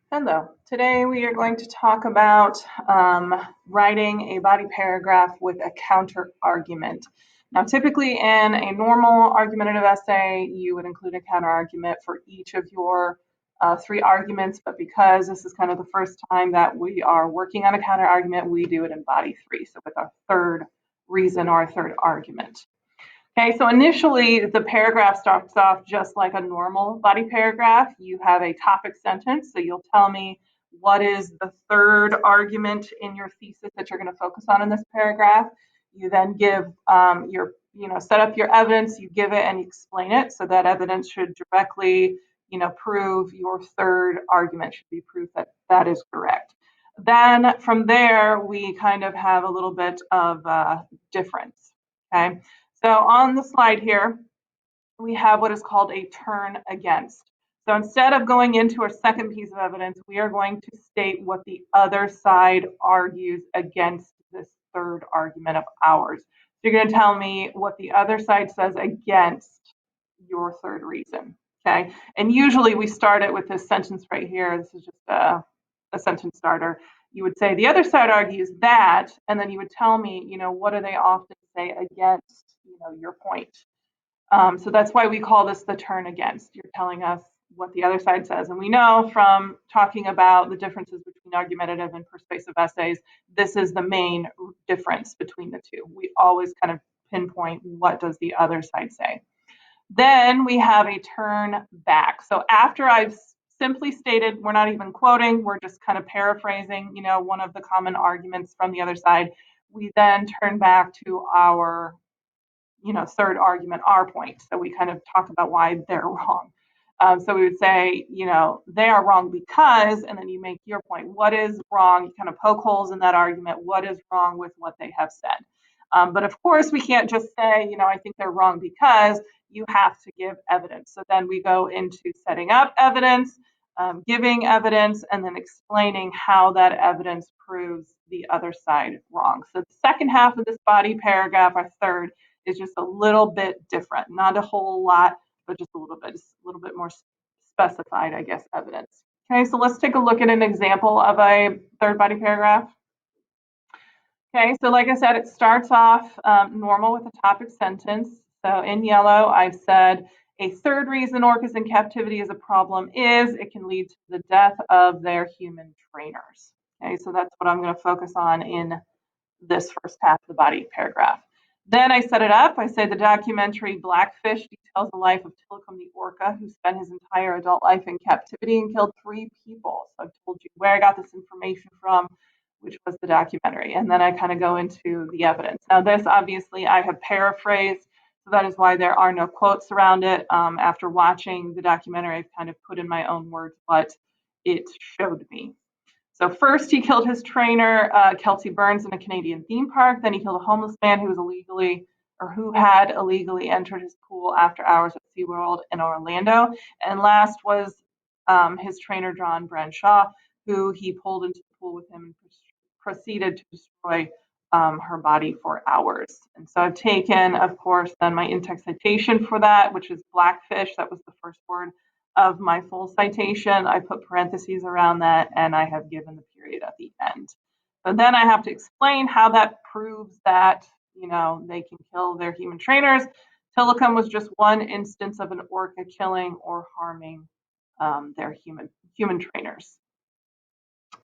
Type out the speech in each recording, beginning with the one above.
Hello. Today we are going to talk about writing a body paragraph with a counter argument. Now, typically in a normal argumentative essay, you would include a counter argument for each of your three arguments, but because this is kind of the first time that we are working on a counter argument, we do it in body three, so with our third reason or our third argument. Okay, so initially the paragraph starts off just like a normal body paragraph. You have a topic sentence, so you'll tell me what is the third argument in your thesis that you're going to focus on in this paragraph. You then give set up your evidence, you give it and you explain it. So that evidence should directly, prove your third argument, should be proof that that is correct. Then from there, we kind of have a little bit of difference. Okay. So on the slide here, we have what is called a turn against. So instead of going into a second piece of evidence, we are going to state what the other side argues against this third argument of ours. So you're going to tell me what the other side says against your third reason. Okay. And usually we start it with this sentence right here. This is just a sentence starter. You would say the other side argues that, and then you would tell me, what do they often say against, your point. So that's why we call this the turn against. You're telling us what the other side says. And we know from talking about the differences between argumentative and persuasive essays, this is the main difference between the two. We always kind of pinpoint what does the other side say. Then we have a turn back. So after I've simply stated, we're not even quoting, we're just kind of paraphrasing, one of the common arguments from the other side, we then turn back to our third argument, our point. So we kind of talk about why they're wrong. So we would say, they are wrong because, and then you make your point. What is wrong? You kind of poke holes in that argument. What is wrong with what they have said? But of course, we can't just say, I think they're wrong because. You have to give evidence. So then we go into setting up evidence, giving evidence, and then explaining how that evidence proves the other side wrong. So the second half of this body paragraph, our third, is just a little bit different. Not a whole lot, but just a little bit more specified, I guess, evidence. Okay, so let's take a look at an example of a third body paragraph. Okay, so like I said, it starts off normal with a topic sentence. So in yellow, I've said a third reason orcas in captivity is a problem is it can lead to the death of their human trainers. Okay, so that's what I'm going to focus on in this first half of the body paragraph. Then I set it up. I say the documentary Blackfish details the life of Tilikum the orca, who spent his entire adult life in captivity and killed 3 people. So I've told you where I got this information from, which was the documentary. And then I kind of go into the evidence. Now this, obviously, I have paraphrased. So that is why there are no quotes around it. After watching the documentary, I've kind of put in my own words what it showed me. So first he killed his trainer, Kelsey Burns, in a Canadian theme park. Then he killed a homeless man who had illegally entered his pool after hours at SeaWorld in Orlando. And last was his trainer, John Branshaw, who he pulled into the pool with him and proceeded to destroy her body for hours. And so I've taken, of course, then my in-text citation for that, which is Blackfish. That was the first word of my full citation. I put parentheses around that, and I have given the period at the end. But then I have to explain how that proves that, they can kill their human trainers. Tilikum was just one instance of an orca killing or harming their human trainers.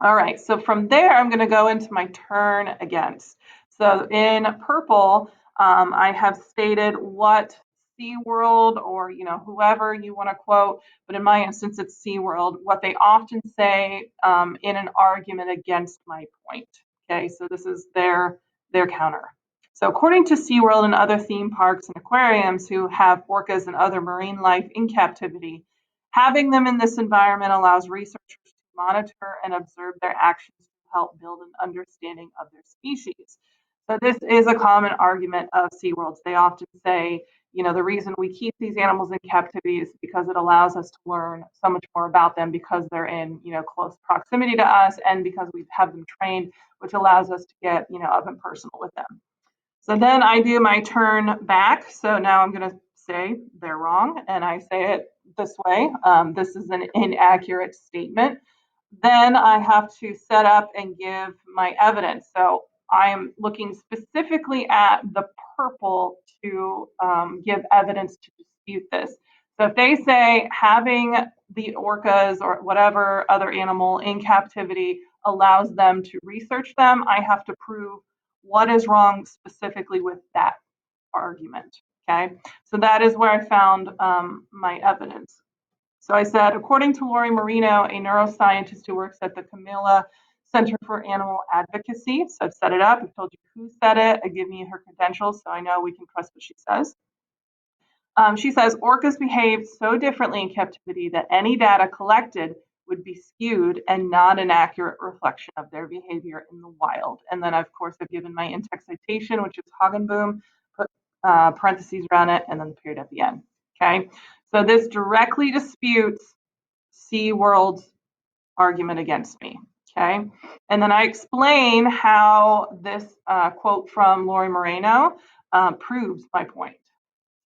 All right, so from there, I'm going to go into my turn against. So in purple, I have stated what SeaWorld or, whoever you want to quote, but in my instance, it's SeaWorld, what they often say in an argument against my point. Okay, so this is their counter. So according to SeaWorld and other theme parks and aquariums who have orcas and other marine life in captivity, having them in this environment allows researchers to monitor and observe their actions to help build an understanding of their species. So this is a common argument of SeaWorld's. They often say, the reason we keep these animals in captivity is because it allows us to learn so much more about them because they're in, close proximity to us and because we have them trained, which allows us to get, up and personal with them. So then I do my turn back. So now I'm going to say they're wrong, and I say it this way. This is an inaccurate statement. then I have to set up and give my evidence. So I'm looking specifically at the purple to give evidence to dispute this. So if they say having the orcas or whatever other animal in captivity allows them to research them, I have to prove what is wrong specifically with that argument. Okay, so that is where I found my evidence. So I said, according to Lori Marino, a neuroscientist who works at the Camilla Center for Animal Advocacy. So I've set it up. I've told you who said it. I give you her credentials so I know we can trust what she says. She says orcas behave so differently in captivity that any data collected would be skewed and not an accurate reflection of their behavior in the wild. And then, of course, I've given my in-text citation, which is Hagenboom, put parentheses around it, and then the period at the end. Okay, so this directly disputes SeaWorld's argument against me. Okay, and then I explain how this quote from Lori Moreno proves my point.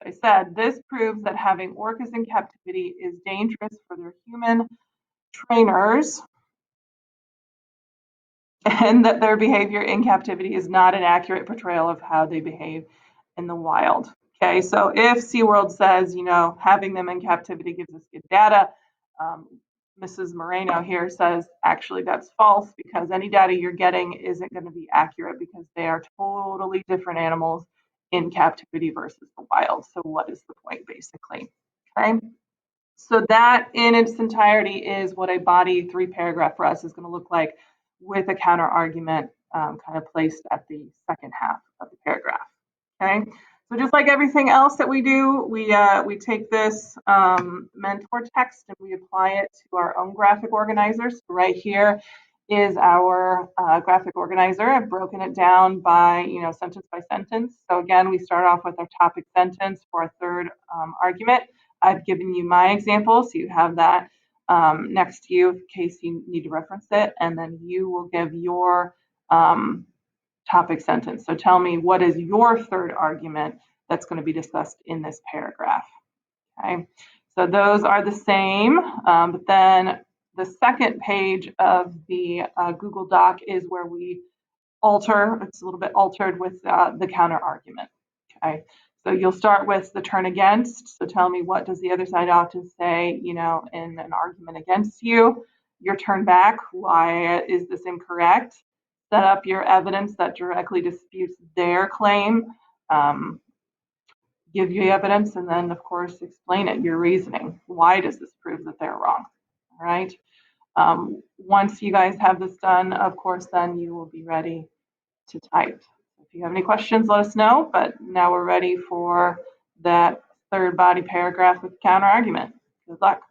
I said, this proves that having orcas in captivity is dangerous for their human trainers and that their behavior in captivity is not an accurate portrayal of how they behave in the wild. Okay, so if SeaWorld says, having them in captivity gives us good data, Mrs. Moreno here says, actually, that's false because any data you're getting isn't going to be accurate because they are totally different animals in captivity versus the wild. So what is the point, basically? Okay. So that in its entirety is what a body 3-paragraph for us is going to look like with a counter argument kind of placed at the second half of the paragraph. Okay, so just like everything else that we do, we take this mentor text and we apply it to our own graphic organizer. So right here is our graphic organizer. I've broken it down by sentence by sentence. So again, we start off with our topic sentence for our third argument. I've given you my example, so you have that next to you in case you need to reference it, and then you will give your topic sentence. So tell me, what is your third argument that's going to be discussed in this paragraph? Okay, so those are the same, but then the second page of the Google Doc is where we alter. It's a little bit altered with the counter argument. Okay, so you'll start with the turn against. So tell me, what does the other side often say, in an argument against you? Your turn back. Why is this incorrect? Set up your evidence that directly disputes their claim. Give you evidence, and then, of course, explain it, your reasoning. Why does this prove that they're wrong? All right. Once you guys have this done, of course, then you will be ready to type. If you have any questions, let us know. But now we're ready for that third body paragraph with counter argument. Good luck.